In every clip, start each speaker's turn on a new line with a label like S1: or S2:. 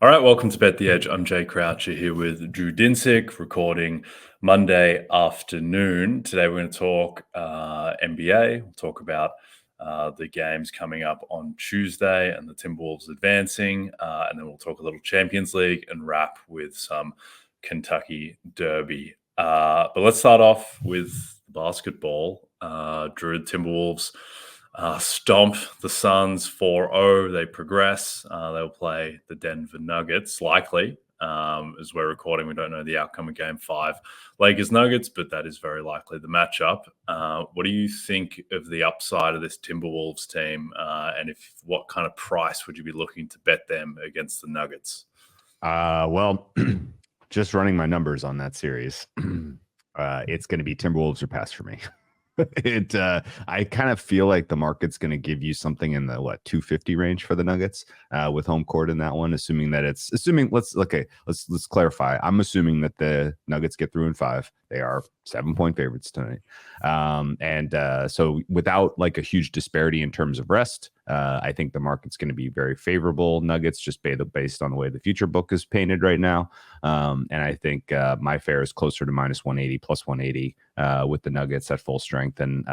S1: All right, welcome to Bet the Edge. I'm Jay Croucher here with Drew Dinsick, recording Monday afternoon. Today we're going to talk NBA. We'll talk about the games coming up on Tuesday and the Timberwolves advancing. And then we'll talk a little Champions League and wrap with some Kentucky Derby. But let's start off with basketball. Drew, Timberwolves stomp the Suns 4-0. They progress. They'll play the Denver Nuggets, likely. As we're recording, we don't know the outcome of Game 5. Lakers-Nuggets, but that is very likely the matchup. What do you think of the upside of this Timberwolves team? And what kind of price would you be looking to bet them against the Nuggets?
S2: Well, just running my numbers on that series, it's going to be Timberwolves or pass for me. I kind of feel like the market's going to give you something in the 250 range for the Nuggets with home court in that one, assuming let's clarify. I'm assuming that the Nuggets get through in 5. They are 7-point favorites tonight. So without like a huge disparity in terms of rest, I think the market's going to be very favorable. Nuggets just based on the way the future book is painted right now. And I think my fare is closer to minus 180, plus 180 with the Nuggets at full strength. And,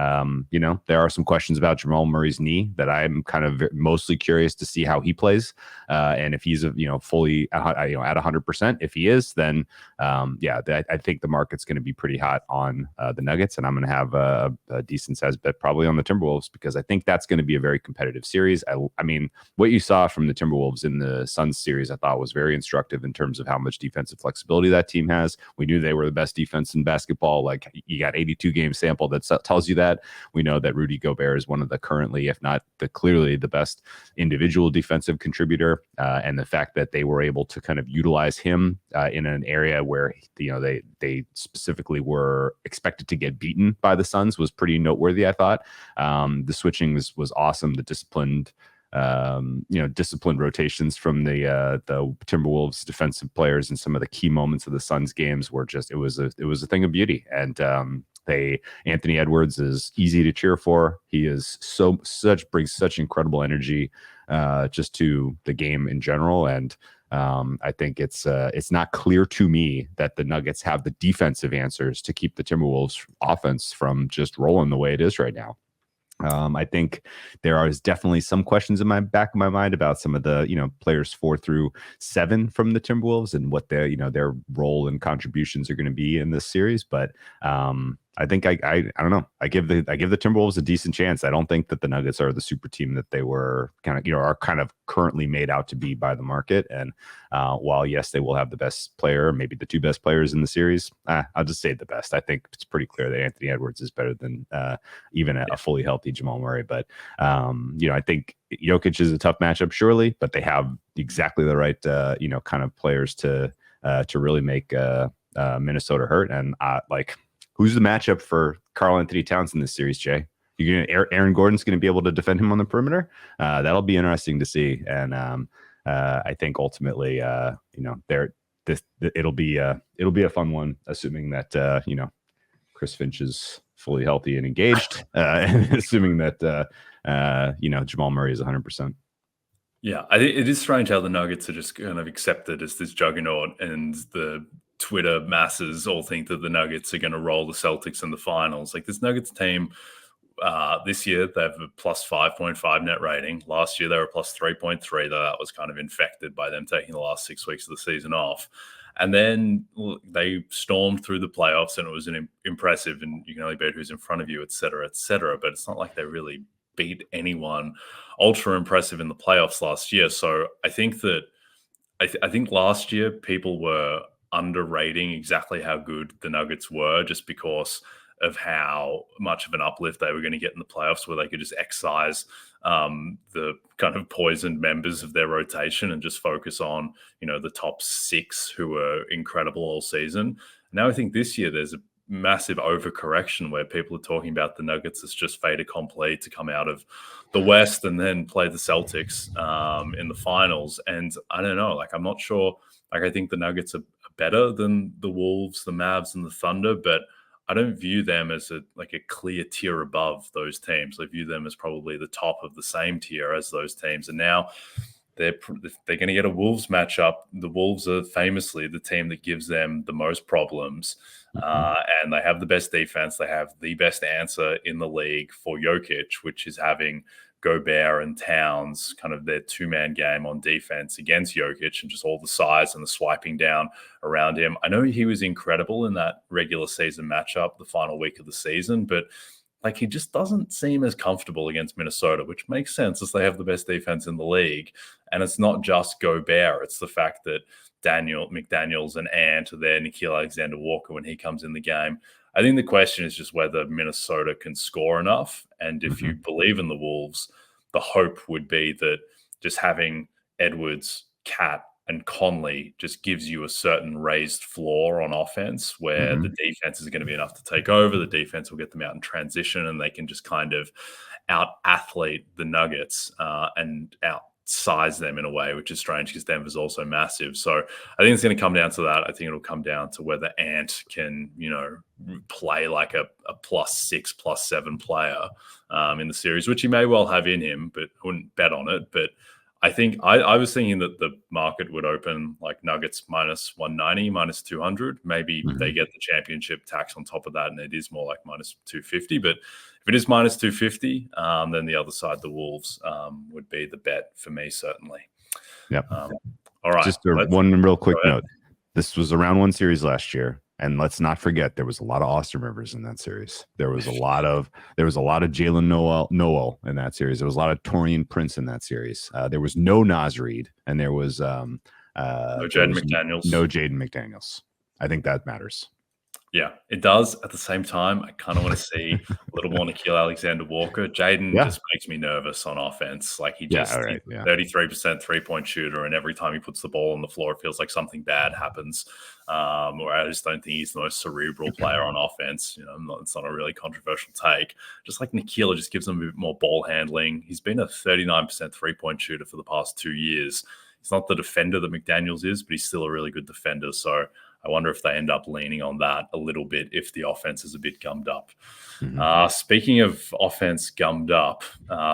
S2: there are some questions about Jamal Murray's knee that I'm kind of mostly curious to see how he plays. And if he's, fully, at 100%, if he is, then, I think the market's going to be pretty hot on the Nuggets. And I'm going to have a decent size bet probably on the Timberwolves because I think that's going to be a very competitive series. I mean, what you saw from the Timberwolves in the Suns series, I thought was very instructive in terms of how much defensive flexibility that team has. We knew they were the best defense in basketball. Like you got 82 game sample that tells you that. We know that Rudy Gobert is one of the currently, if not clearly the best individual defensive contributor. And the fact that they were able to kind of utilize him in an area where, they specifically were expected to get beaten by the Suns was pretty noteworthy, I thought. The switching was awesome. The disciplined rotations from the Timberwolves defensive players and some of the key moments of the Suns games were just it was a thing of beauty. And Anthony Edwards is easy to cheer for. He is brings such incredible energy just to the game in general. And I think it's not clear to me that the Nuggets have the defensive answers to keep the Timberwolves offense from just rolling the way it is right now. I think there is definitely some questions in my back of my mind about some of the, players 4 through 7 from the Timberwolves and what their role and contributions are going to be in this series. But I think I don't know. I give the Timberwolves a decent chance. I don't think that the Nuggets are the super team that they were are kind of currently made out to be by the market. And while yes, they will have the best player, maybe the 2 best players in the series, I'll just say the best. I think it's pretty clear that Anthony Edwards is better than even a fully healthy Jamal Murray. But I think Jokic is a tough matchup, surely, but they have exactly the right kind of players to really make Minnesota hurt. And who's the matchup for Karl Anthony Towns in this series, Jay? Aaron Gordon's going to be able to defend him on the perimeter. That'll be interesting to see. And I think ultimately, it'll be a fun one, assuming that Chris Finch is fully healthy and engaged, and assuming that Jamal Murray is 100%.
S1: Yeah, I think it is strange how the Nuggets are just kind of accepted as this juggernaut, and the Twitter masses all think that the Nuggets are going to roll the Celtics in the finals. Like this Nuggets team, this year they have a plus 5.5 net rating. Last year they were plus 3.3, though that was kind of infected by them taking the last 6 weeks of the season off. And then they stormed through the playoffs, and it was impressive. And you can only beat who's in front of you, et cetera, et cetera. But it's not like they really beat anyone ultra impressive in the playoffs last year. So I think that I think last year people were underrating exactly how good the Nuggets were just because of how much of an uplift they were going to get in the playoffs, where they could just excise the kind of poisoned members of their rotation and just focus on, the top 6 who were incredible all season. Now I think this year there's a massive overcorrection where people are talking about the Nuggets as just fait accompli to come out of the West and then play the Celtics in the finals. And I don't know, I'm not sure. I think the Nuggets are better than the Wolves, the Mavs, and the Thunder, but I don't view them as a clear tier above those teams. I view them as probably the top of the same tier as those teams. And now they're going to get a Wolves matchup. The Wolves are famously the team that gives them the most problems, and they have the best defense. They have the best answer in the league for Jokic, which is having Gobert and Towns, kind of their two-man game on defense against Jokic, and just all the size and the swiping down around him. I know he was incredible in that regular season matchup, the final week of the season, but like he just doesn't seem as comfortable against Minnesota, which makes sense as they have the best defense in the league. And it's not just Gobert. It's the fact that McDaniels and Ant are there, Nickeil Alexander-Walker when he comes in the game. I think the question is just whether Minnesota can score enough. And if you believe in the Wolves, the hope would be that just having Edwards, Cat, and Conley just gives you a certain raised floor on offense where the defense is going to be enough to take over. The defense will get them out in transition, and they can just kind of out-athlete the Nuggets and outsize them in a way, which is strange because Denver's also massive. So I think it's going to come down to that. I think it'll come down to whether Ant can, play like a +6, +7 player in the series, which he may well have in him, but I wouldn't bet on it. But I think I was thinking that the market would open like Nuggets -190, -200. Maybe they get the championship tax on top of that, and it is more like -250. But if it is -250, then the other side, the Wolves, would be the bet for me, certainly.
S2: Yep.
S1: All right.
S2: Just one real quick note. This was a round one series last year. And let's not forget, there was a lot of Austin Rivers in that series. There was a lot of Jalen Noel in that series. There was a lot of Taurean Prince in that series. There was no Naz Reid, and there was no
S1: Jaden McDaniels.
S2: No Jaden McDaniels. I think that matters.
S1: Yeah, it does. At the same time, I kind of want to see a little more Nickeil Alexander-Walker. Jaden just makes me nervous on offense. Like he's 33% three-point shooter, and every time he puts the ball on the floor, it feels like something bad happens. Or I just don't think he's the most cerebral player on offense. It's not a really controversial take. Just like Nickeil, just gives him a bit more ball handling. He's been a 39% three-point shooter for the past 2 years. He's not the defender that McDaniels is, but he's still a really good defender. So I wonder if they end up leaning on that a little bit if the offense is a bit gummed up. Speaking of offense gummed up,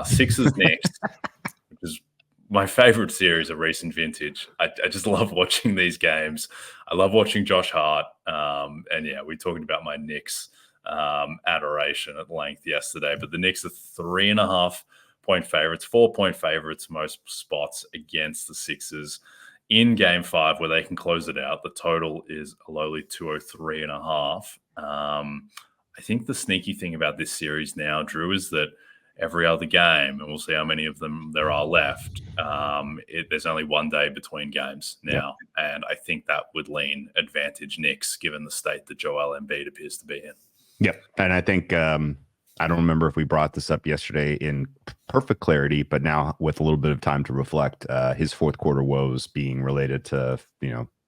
S1: Sixers-Knicks, which is my favorite series of recent vintage. I just love watching these games. I love watching Josh Hart. And yeah, we talked about my Knicks adoration at length yesterday, but the Knicks are 3.5-point favorites, 4-point favorites, most spots against the Sixers in game 5 where they can close it out. The total is a lowly 203.5. I think the sneaky thing about this series now, Drew, is that every other game, and we'll see how many of them there are left, there's only 1 day between games now. Yep. And I think that would lean advantage Knicks given the state that Joel Embiid appears to be in.
S2: Yep. And I think I don't remember if we brought this up yesterday in perfect clarity, but now with a little bit of time to reflect, his fourth quarter woes being related to,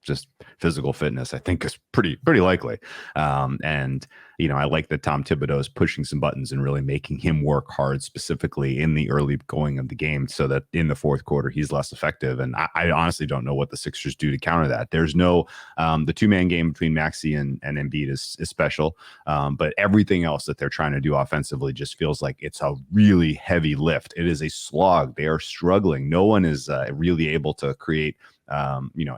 S2: just physical fitness, I think is pretty likely. And, I like that Tom Thibodeau is pushing some buttons and really making him work hard, specifically in the early going of the game, so that in the fourth quarter, he's less effective. And I honestly don't know what the Sixers do to counter that. There's no, the two-man game between Maxey and Embiid is special. But everything else that they're trying to do offensively just feels like it's a really heavy lift. It is a slog. They are struggling. No one is really able to create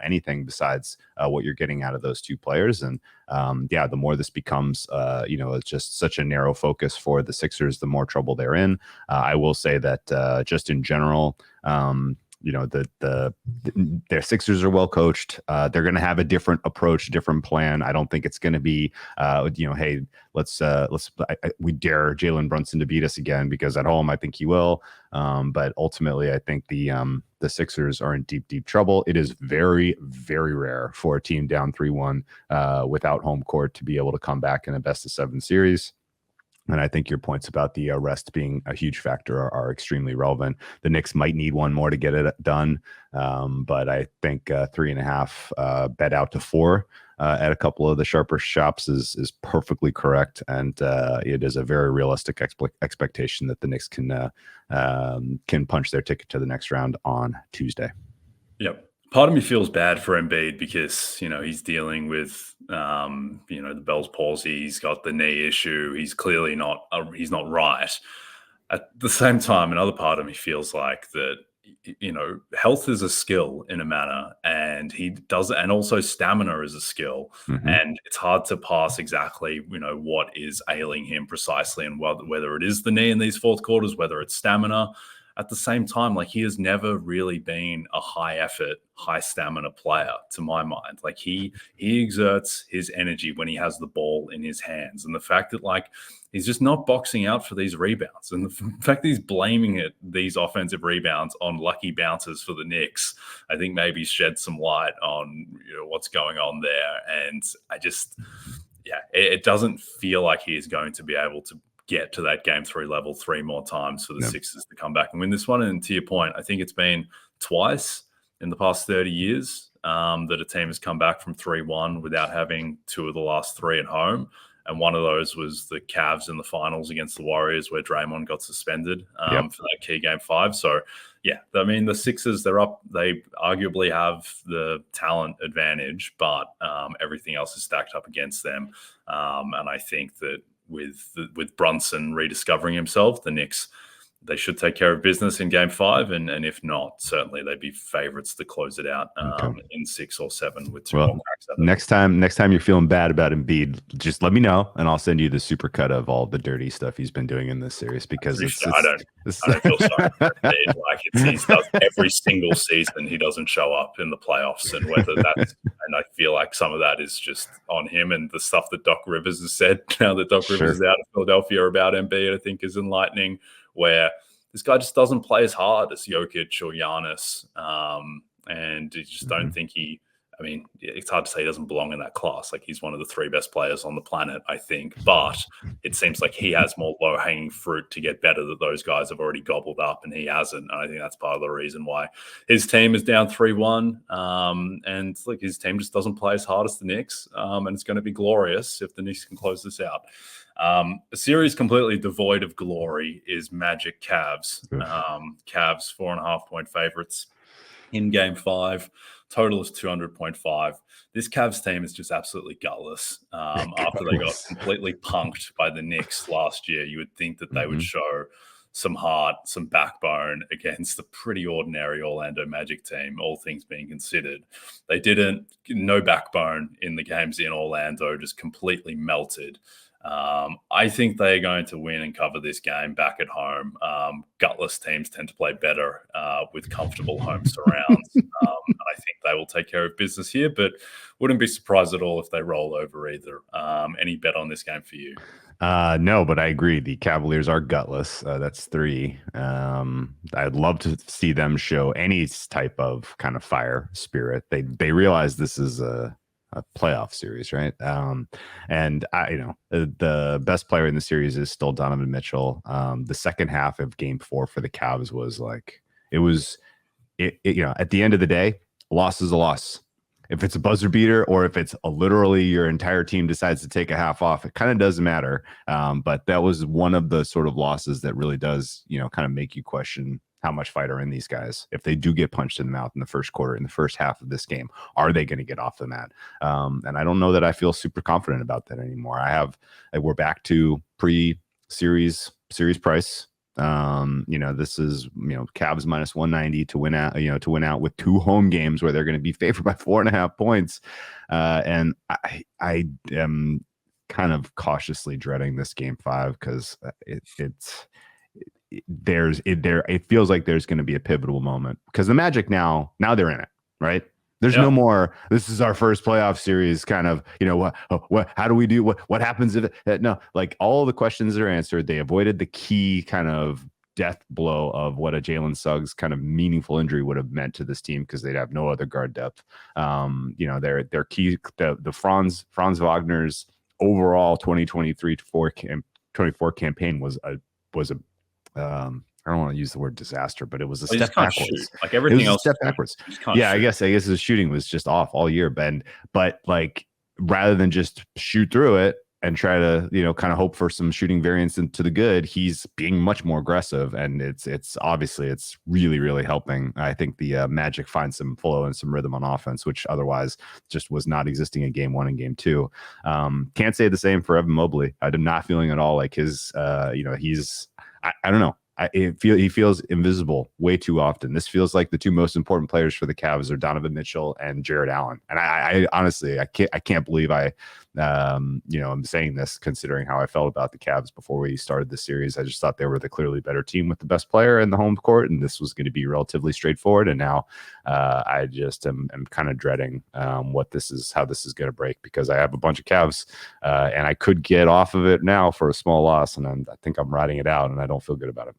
S2: anything besides what you're getting out of those two players. And the more this becomes, it's just such a narrow focus for the Sixers, the more trouble they're in. I will say that just in general, their Sixers are well coached. They're going to have a different approach, different plan. I don't think it's going to be, hey, we dare Jalen Brunson to beat us again, because at home I think he will. But ultimately, I think the Sixers are in deep trouble. It is very, very rare for a team down 3-1 without home court to be able to come back in a best-of-7 series. And I think your points about the rest being a huge factor are extremely relevant. The Knicks might need one more to get it done, but I think 3.5 bet out to 4 at a couple of the sharper shops is perfectly correct, and it is a very realistic expectation that the Knicks can punch their ticket to the next round on Tuesday.
S1: Yep. Part of me feels bad for Embiid because, he's dealing with, the Bell's palsy. He's got the knee issue. He's clearly he's not right. At the same time, another part of me feels like that health is a skill in a manner, and and also stamina is a skill.
S2: Mm-hmm.
S1: And it's hard to pass exactly, what is ailing him precisely, and whether it is the knee in these fourth quarters, whether it's stamina. At the same time, like, he has never really been a high effort, high stamina player to my mind. Like, he exerts his energy when he has the ball in his hands. And the fact that, like, he's just not boxing out for these rebounds, and the fact that he's blaming these offensive rebounds on lucky bounces for the Knicks, I think maybe shed some light on what's going on there. And it doesn't feel like he is going to be able to get to that game 3 level 3 more times for the Sixers to come back and win this one. And to your point, I think it's been twice in the past 30 years that a team has come back from 3-1 without having 2 of the last 3 at home. And one of those was the Cavs in the finals against the Warriors, where Draymond got suspended for that key game 5. So, I mean, the Sixers, they're up. They arguably have the talent advantage, but everything else is stacked up against them. And I think that with Brunson rediscovering himself, the Knicks, they should take care of business in game 5. And if not, certainly they'd be favorites to close it out in 6 or 7 with 2 more cracks at it.
S2: Next time you're feeling bad about Embiid, just let me know, and I'll send you the supercut of all the dirty stuff he's been doing in this series, because
S1: I don't feel sorry for Embiid. Like, he does every single season, he doesn't show up in the playoffs, and and I feel like some of that is just on him, and the stuff that Doc Rivers has said now that Doc Rivers is out of Philadelphia about Embiid, I think is enlightening, where this guy just doesn't play as hard as Jokic or Giannis. And I just don't think it's hard to say he doesn't belong in that class. Like, he's one of the 3 best players on the planet, I think. But it seems like he has more low-hanging fruit to get better that those guys have already gobbled up, and he hasn't. And I think that's part of the reason why his team is down 3-1. And like, his team just doesn't play as hard as the Knicks. And it's going to be glorious if the Knicks can close this out. A series completely devoid of glory is Magic Cavs. Cavs 4.5-point favorites in game 5. Total is 200.5. This Cavs team is just absolutely gutless. After they got completely punked by the Knicks last year, you would think that they would show some heart, some backbone against a pretty ordinary Orlando Magic team, all things being considered. They didn't. No backbone in the games in Orlando, just completely melted. I think they're going to win and cover this game back at home. Gutless teams tend to play better with comfortable home surrounds. I think they will take care of business here, but wouldn't be surprised at all if they roll over either. Any bet on this game for you?
S2: No, but I agree. The Cavaliers are gutless. That's 3. I'd love to see them show any type of kind of fire spirit. They realize this is a playoff series, right? And the best player in the series is still Donovan Mitchell. The second half of game 4 for the Cavs was like, at the end of the day, loss is a loss. If it's a buzzer beater or if it's literally your entire team decides to take a half off, it kind of doesn't matter. But that was one of the sort of losses that really does, kind of make you question how much fight are in these guys. If they do get punched in the mouth in the first quarter, in the first half of this game, are they going to get off the mat? And I don't know that I feel super confident about that anymore. We're back to pre-series price. This is, Cavs minus 190 to win out with 2 home games where they're going to be favored by 4.5 points. And I am kind of cautiously dreading this game 5 because it feels like there's going to be a pivotal moment because the Magic now they're in it, right? There's no more, this is our first playoff series kind of, how do we do, what happens if no, like all the questions are answered. They avoided the key kind of death blow of what a Jalen Suggs kind of meaningful injury would have meant to this team because they'd have no other guard depth. Their key, the Franz Wagner's overall 2023-24 campaign was a I don't want to use the word disaster, but it was a step backwards.
S1: Shoot. Like everything else,
S2: step backwards. Yeah, I guess his shooting was just off all year, Ben. But like, rather than just shoot through it and try to, kind of hope for some shooting variance into the good, he's being much more aggressive, and it's obviously it's really, really helping. I think the Magic find some flow and some rhythm on offense, which otherwise just was not existing in game 1 and game 2. Can't say the same for Evan Mobley. I'm not feeling at all like his, I don't know. he feels invisible way too often. This feels like the two most important players for the Cavs are Donovan Mitchell and Jared Allen. And I honestly, I can't believe I'm saying this considering how I felt about the Cavs before we started the series. I just thought they were the clearly better team with the best player in the home court, and this was going to be relatively straightforward. And now I just am kind of dreading how this is going to break, because I have a bunch of Cavs and I could get off of it now for a small loss, and I think I'm riding it out, and I don't feel good about it.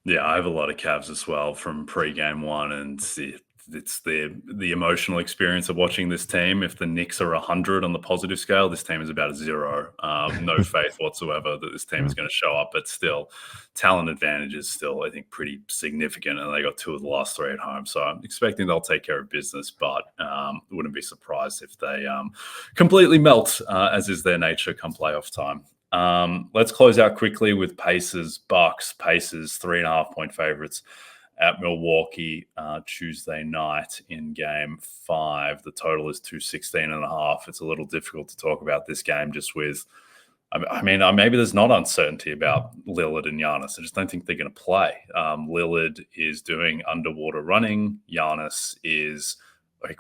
S1: Yeah, I have a lot of Cavs as well from pre-game one, and it's the emotional experience of watching this team. If the Knicks are 100 on the positive scale, this team is about a 0. No faith whatsoever that this team is going to show up, but still, talent advantage is still, I think, pretty significant, and they got 2 of the last 3 at home. So I'm expecting they'll take care of business, but wouldn't be surprised if they completely melt, as is their nature come playoff time. Let's close out quickly with Pacers, Bucks. Pacers 3.5-point favorites at Milwaukee Tuesday night in Game 5. The total is 216.5. It's a little difficult to talk about this game just with, maybe there's not uncertainty about Lillard and Giannis. I just don't think they're going to play. Lillard is doing underwater running. Giannis is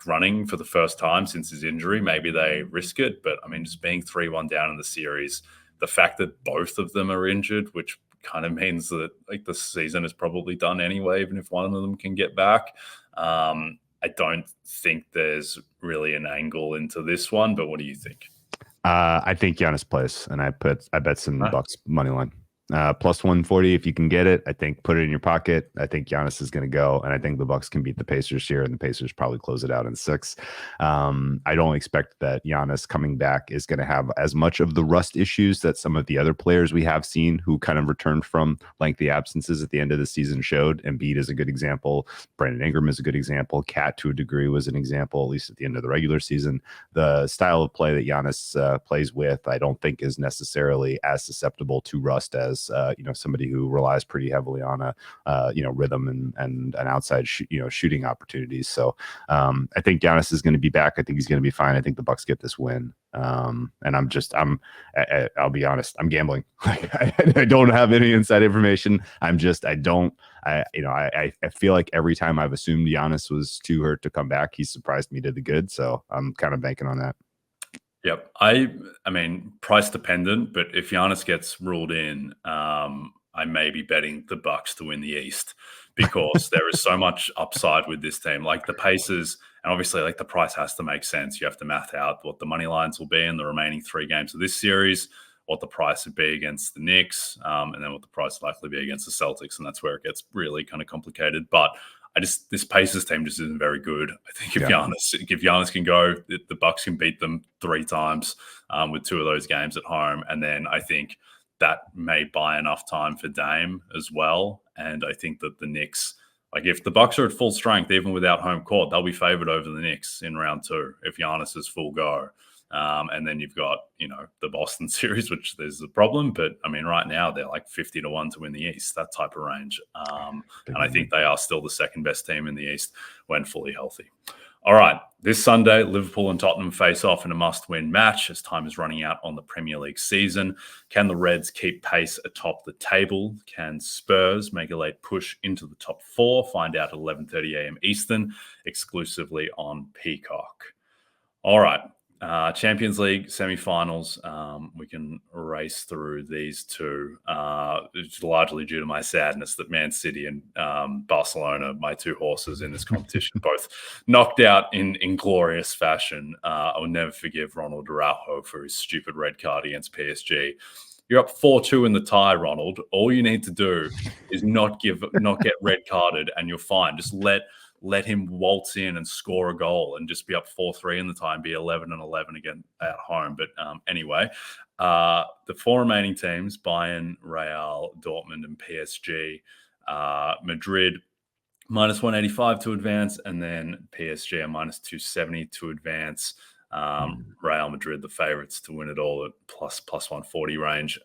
S1: running for the first time since his injury. Maybe they risk it, but just being 3-1 down in the series, the fact that both of them are injured, which kind of means that the season is probably done anyway, even if one of them can get back. I don't think there's really an angle into this one, but what do you think?
S2: I think Giannis plays, and I bet some Bucks money line. Plus 140 if you can get it. I think put it in your pocket. I think Giannis is going to go, and I think the Bucks can beat the Pacers here, and the Pacers probably close it out in 6. I don't expect that Giannis coming back is going to have as much of the rust issues that some of the other players we have seen who kind of returned from lengthy absences at the end of the season showed. Embiid is a good example. Brandon Ingram is a good example. Cat, to a degree, was an example, at least at the end of the regular season. The style of play that Giannis plays with, I don't think is necessarily as susceptible to rust as somebody who relies pretty heavily on a rhythm and an outside shooting opportunities. So I think Giannis is going to be back. I think he's going to be fine. I think the Bucks get this win. And I'll be honest, I'm gambling. I don't have any inside information. I feel like every time I've assumed Giannis was too hurt to come back, he's surprised me to the good. So I'm kind of banking on that.
S1: Yep. I mean, price dependent, but if Giannis gets ruled in, I may be betting the Bucks to win the East, because there is so much upside with this team. Like the Pacers, and obviously the price has to make sense. You have to math out what the money lines will be in the remaining 3 games of this series, what the price would be against the Knicks, and then what the price would likely be against the Celtics. And that's where it gets really kind of complicated. But this Pacers team just isn't very good. I think if Giannis can go, the Bucks can beat them 3 times with 2 of those games at home. And then I think that may buy enough time for Dame as well. And I think that the Knicks, if the Bucks are at full strength, even without home court, they'll be favored over the Knicks in round 2 if Giannis is full go. And then you've got, the Boston series, which there's a problem. But, right now they're 50-1 to win the East, that type of range. And I think they are still the second best team in the East when fully healthy. All right, this Sunday, Liverpool and Tottenham face off in a must-win match as time is running out on the Premier League season. Can the Reds keep pace atop the table? Can Spurs make a late push into the top 4? Find out at 11:30 a.m. Eastern, exclusively on Peacock. All right. Champions League semi-finals. We can race through these 2. It's largely due to my sadness that Man City and Barcelona, my 2 horses in this competition, both knocked out in inglorious fashion. I will never forgive Ronald Araujo for his stupid red card against PSG. You're up 4-2 in the tie, Ronald. All you need to do is not get red carded, and you're fine. Just let him waltz in and score a goal and just be up 4-3 in the time, be 11-11 again at home. But anyway, the 4 remaining teams, Bayern, Real, Dortmund, and PSG, Madrid, minus 185 to advance, and then PSG are minus 270 to advance. Real Madrid, the favorites to win it all at plus 140 range.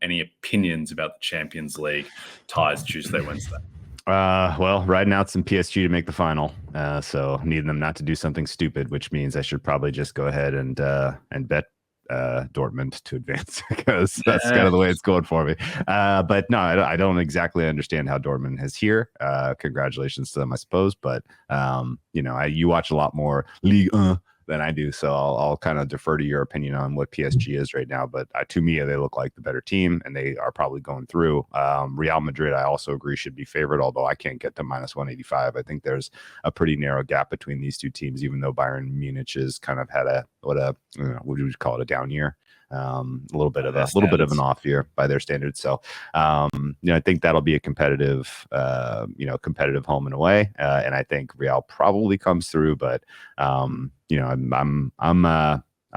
S1: Any opinions about the Champions League ties Tuesday, Wednesday?
S2: Well, riding out some PSG to make the final. So needing them not to do something stupid, which means I should probably just go ahead and bet Dortmund to advance because that's kind of the way it's going for me. But no, I don't exactly understand how Dortmund is here. Congratulations to them, I suppose. But you watch a lot more Ligue 1 than I do, so I'll kind of defer to your opinion on what PSG is right now. But to me, they look like the better team, and they are probably going through. Real Madrid, I also agree, should be favored, although I can't get to -185. I think there's a pretty narrow gap between these two teams, even though Bayern Munich has kind of had what would you call it, a down year. A little bit of an off year by their standards. So, I think that'll be a competitive home and away. And I think Real probably comes through, but I'm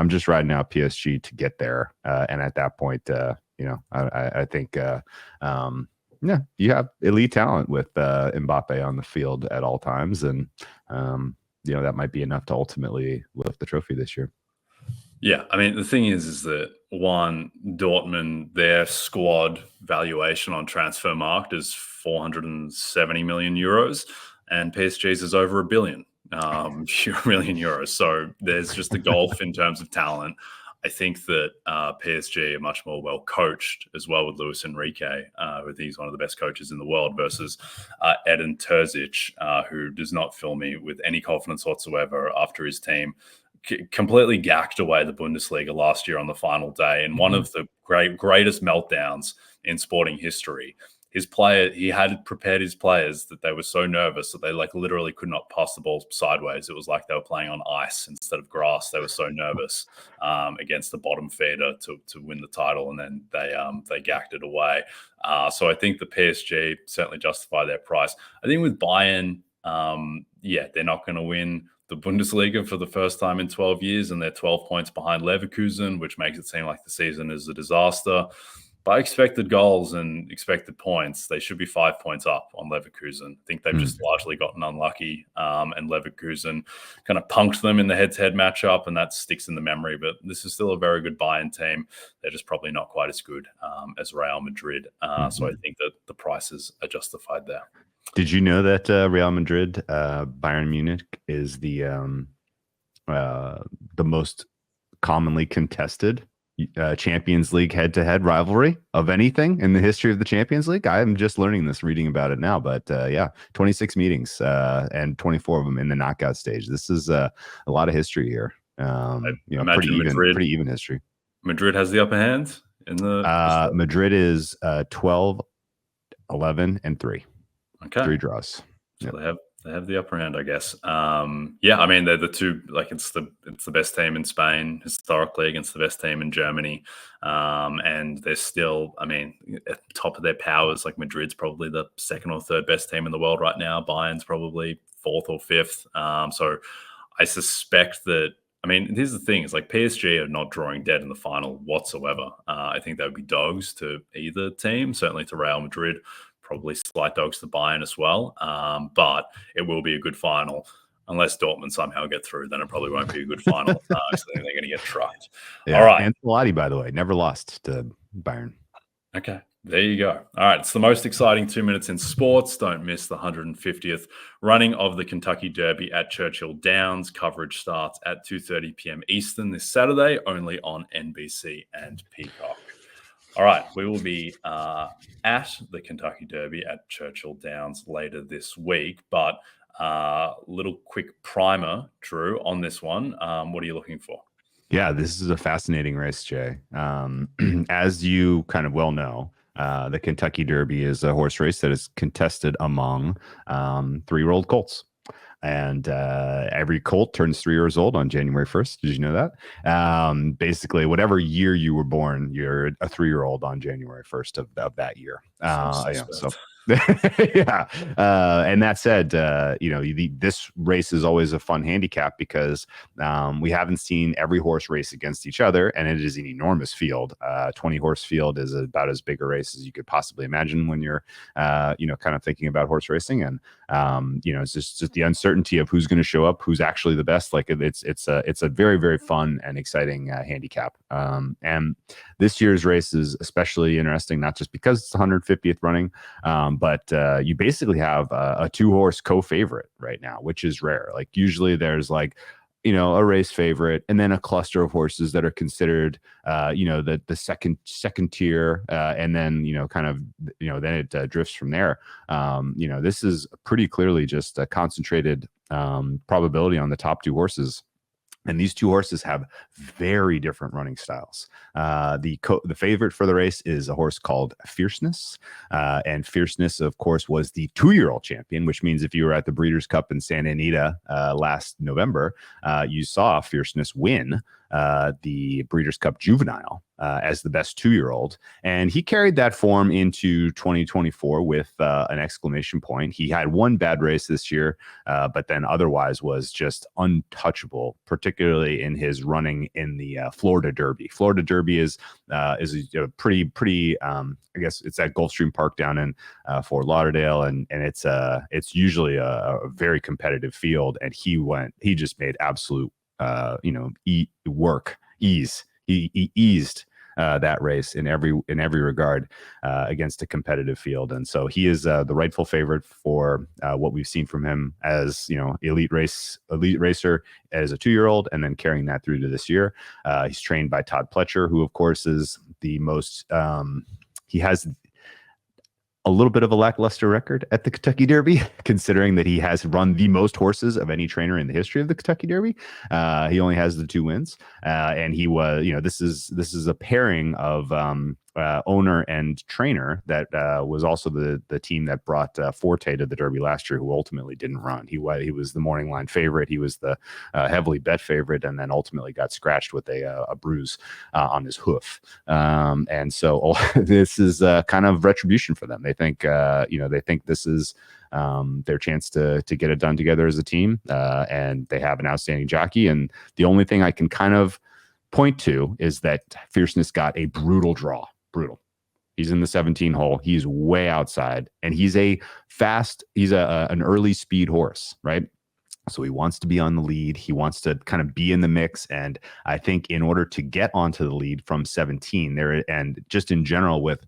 S2: just riding out PSG to get there. And at that point, I think, you have elite talent with Mbappe on the field at all times. And, that might be enough to ultimately lift the trophy this year.
S1: Yeah, I mean, the thing is that one, Dortmund, their squad valuation on Transfermarkt is 470 million euros, and PSG's is over €1 billion euros. So there's just a gulf in terms of talent. I think that PSG are much more well coached as well with Luis Enrique, who he's one of the best coaches in the world, versus Edin Terzic, who does not fill me with any confidence whatsoever after his team completely gacked away the Bundesliga last year on the final day in one of the greatest meltdowns in sporting history. He had prepared his players that they were so nervous that they literally could not pass the ball sideways. It was like they were playing on ice instead of grass. They were so nervous against the bottom feeder to win the title, and then they gacked it away. So I think the PSG certainly justify their price. I think with Bayern, they're not going to win the Bundesliga for the first time in 12 years, and they're 12 points behind Leverkusen, which makes it seem like the season is a disaster. By expected goals and expected points, they should be 5 points up on Leverkusen. I think they've just largely gotten unlucky, and Leverkusen kind of punked them in the head-to-head matchup, and that sticks in the memory. But this is still a very good Bayern team. They're just probably not quite as good as Real Madrid. So I think that the prices are justified there.
S2: Did you know that Real Madrid, Bayern Munich is the most commonly contested Champions League head-to-head rivalry of anything in the history of the Champions League? I'm just learning this, reading about it now. But 26 meetings and 24 of them in the knockout stage. This is a lot of history here. Pretty even history.
S1: Madrid has the upper hand in the.
S2: Madrid is 12, 11, and 3.
S1: Okay.
S2: 3 draws.
S1: So they have the upper hand, I guess. I mean, they're the two, it's the best team in Spain historically against the best team in Germany. And they're still, at the top of their powers. Madrid's probably the second or third best team in the world right now. Bayern's probably 4th or 5th. So I suspect that, here's the thing, is PSG are not drawing dead in the final whatsoever. I think they would be dogs to either team, certainly to Real Madrid. Probably slight dogs to Bayern as well, but it will be a good final. Unless Dortmund somehow get through, then it probably won't be a good final. So they're going to get trucked.
S2: Yeah, all right. Ancelotti, by the way, never lost to Bayern.
S1: Okay, there you go. All right, it's the most exciting 2 minutes in sports. Don't miss the 150th running of the Kentucky Derby at Churchill Downs. Coverage starts at 2:30 p.m. Eastern this Saturday, only on NBC and Peacock. All right, we will be at the Kentucky Derby at Churchill Downs later this week, but little quick primer, Drew, on this one. What are you looking for?
S2: Yeah, this is a fascinating race, Jay. As you kind of well know, the Kentucky Derby is a horse race that is contested among 3-year-old colts. And every colt turns 3 years old on January 1st. Did you know that? Basically, whatever year you were born, you're a 3-year-old on January 1st of that year. Yeah. And that said, this race is always a fun handicap because we haven't seen every horse race against each other, and it is an enormous field. 20-horse field is about as big a race as you could possibly imagine when you're, kind of thinking about horse racing. And it's just the uncertainty of who's going to show up, who's actually the best. It's a very, very fun and exciting handicap. And this year's race is especially interesting, not just because it's the 150th running, but you basically have a 2-horse co-favorite right now, which is rare. Usually there's a race favorite, and then a cluster of horses that are considered, the second tier, and then kind of then it drifts from there. This is pretty clearly just a concentrated probability on the top two horses. And these two horses have very different running styles. The favorite for the race is a horse called Fierceness. And Fierceness, of course, was the 2-year-old champion, which means if you were at the Breeders' Cup in Santa Anita last November, you saw Fierceness win the Breeders' Cup Juvenile as the best 2-year-old. And he carried that form into 2024 with an exclamation point. He had one bad race this year, but then otherwise was just untouchable, particularly in his running in the Florida Derby. Florida Derby is a pretty I guess it's at Gulfstream Park down in Fort Lauderdale, and it's usually a very competitive field. And he just made absolute ease. He eased that race in every regard against a competitive field, and so he is the rightful favorite for what we've seen from him as elite racer as a 2-year-old, and then carrying that through to this year. He's trained by Todd Pletcher, who of course is the most. He has a little bit of a lackluster record at the Kentucky Derby, considering that he has run the most horses of any trainer in the history of the Kentucky Derby. He only has the 2 wins, and he was, this is a pairing of owner and trainer that was also the team that brought Forte to the Derby last year, who ultimately didn't run. He was the morning line favorite. He was the heavily bet favorite, and then ultimately got scratched with a bruise on his hoof. And so this is kind of retribution for them. They think this is their chance to get it done together as a team, and they have an outstanding jockey. And the only thing I can kind of point to is that Fierceness got a brutal draw. Brutal. He's in the 17 hole. He's way outside, and he's an early speed horse, right? So he wants to be on the lead. He wants to kind of be in the mix. And I think in order to get onto the lead from 17 there, and just in general with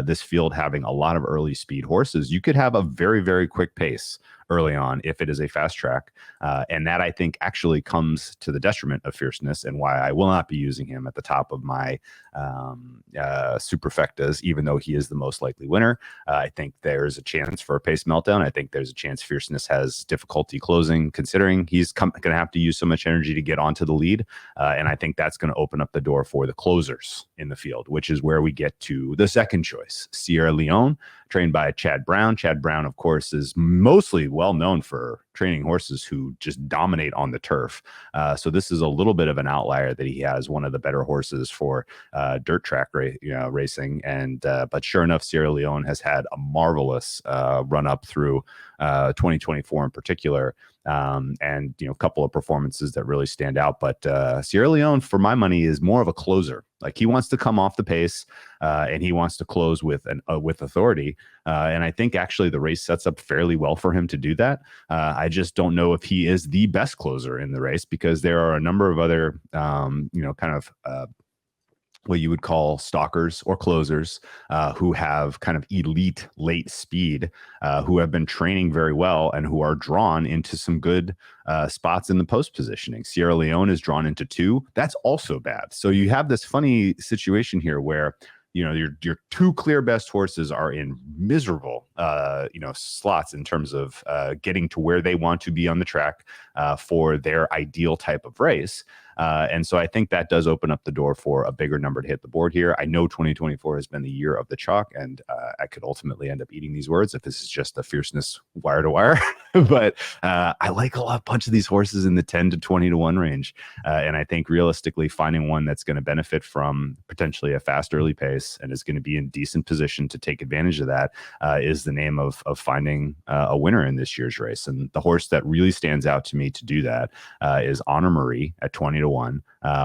S2: this field having a lot of early speed horses, you could have a very, very quick pace early on if it is a fast track. And that I think actually comes to the detriment of Fierceness, and why I will not be using him at the top of my superfectas, even though he is the most likely winner. I think there's a chance for a pace meltdown. I think there's a chance Fierceness has difficulty closing, considering he's going to have to use so much energy to get onto the lead. And I think that's going to open up the door for the closers in the field, which is where we get to the second choice, Sierra Leone, trained by Chad Brown. Chad Brown, of course, is mostly well known for training horses who just dominate on the turf. So this is a little bit of an outlier that he has one of the better horses for dirt track racing. And but sure enough, Sierra Leone has had a marvelous run up through 2024 in particular. And a couple of performances that really stand out. But Sierra Leone, for my money, is more of a closer. Like, he wants to come off the pace, and he wants to close with authority. And I think actually the race sets up fairly well for him to do that. I just don't know if he is the best closer in the race, because there are a number of other what you would call stalkers or closers who have kind of elite late speed, who have been training very well, and who are drawn into some good spots in the post positioning. Sierra Leone is drawn into 2. That's also bad. So you have this funny situation here where your 2 clear best horses are in miserable slots in terms of getting to where they want to be on the track for their ideal type of race. And so I think that does open up the door for a bigger number to hit the board here. I know 2024 has been the year of the chalk, and I could ultimately end up eating these words if this is just the Fierceness wire to wire. But I like a bunch of these horses in the 10 to 20 to 1 range. And I think realistically finding one that's going to benefit from potentially a fast early pace and is going to be in decent position to take advantage of that is the name of finding a winner in this year's race. And the horse that really stands out to me to do that is Honor Marie at 20 to 20-1.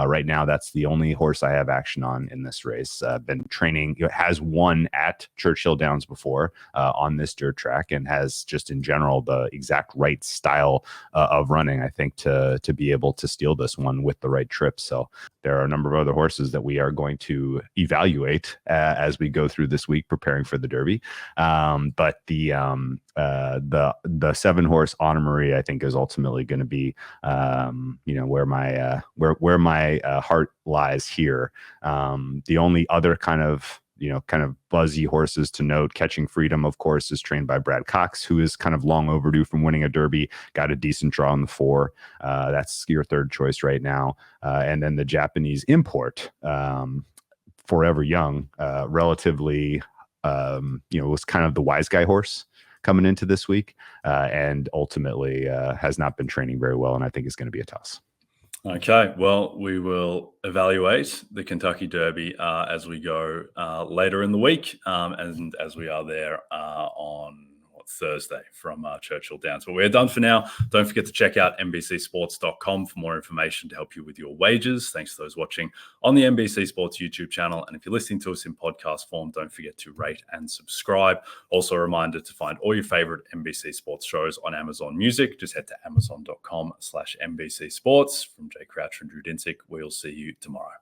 S2: Right now, that's the only horse I have action on in this race. Been training, has won at Churchill Downs before on this dirt track, and has just in general the exact right style of running, I think, to be able to steal this one with the right trip. So there are a number of other horses that we are going to evaluate as we go through this week preparing for the Derby. But the 7-horse Honor Marie, I think, is ultimately going to be where my heart lies here. The only other kind of buzzy horses to note, Catching Freedom, of course, is trained by Brad Cox, who is kind of long overdue from winning a Derby, got a decent draw in the 4. That's your third choice right now. And then the Japanese import, Forever Young, relatively, was kind of the wise guy horse coming into this week, and ultimately has not been training very well, and I think is going to be a toss.
S1: Okay, well, we will evaluate the Kentucky Derby as we go later in the week, and as we are there on Thursday from Churchill Downs. But we're done for now. Don't forget to check out NBCsports.com for more information to help you with your wagers. Thanks to those watching on the NBC Sports YouTube channel. And if you're listening to us in podcast form, don't forget to rate and subscribe. Also a reminder to find all your favorite NBC Sports shows on Amazon Music. Just head to amazon.com/NBC Sports. From Jay Crouch and Drew Dinsick, we'll see you tomorrow.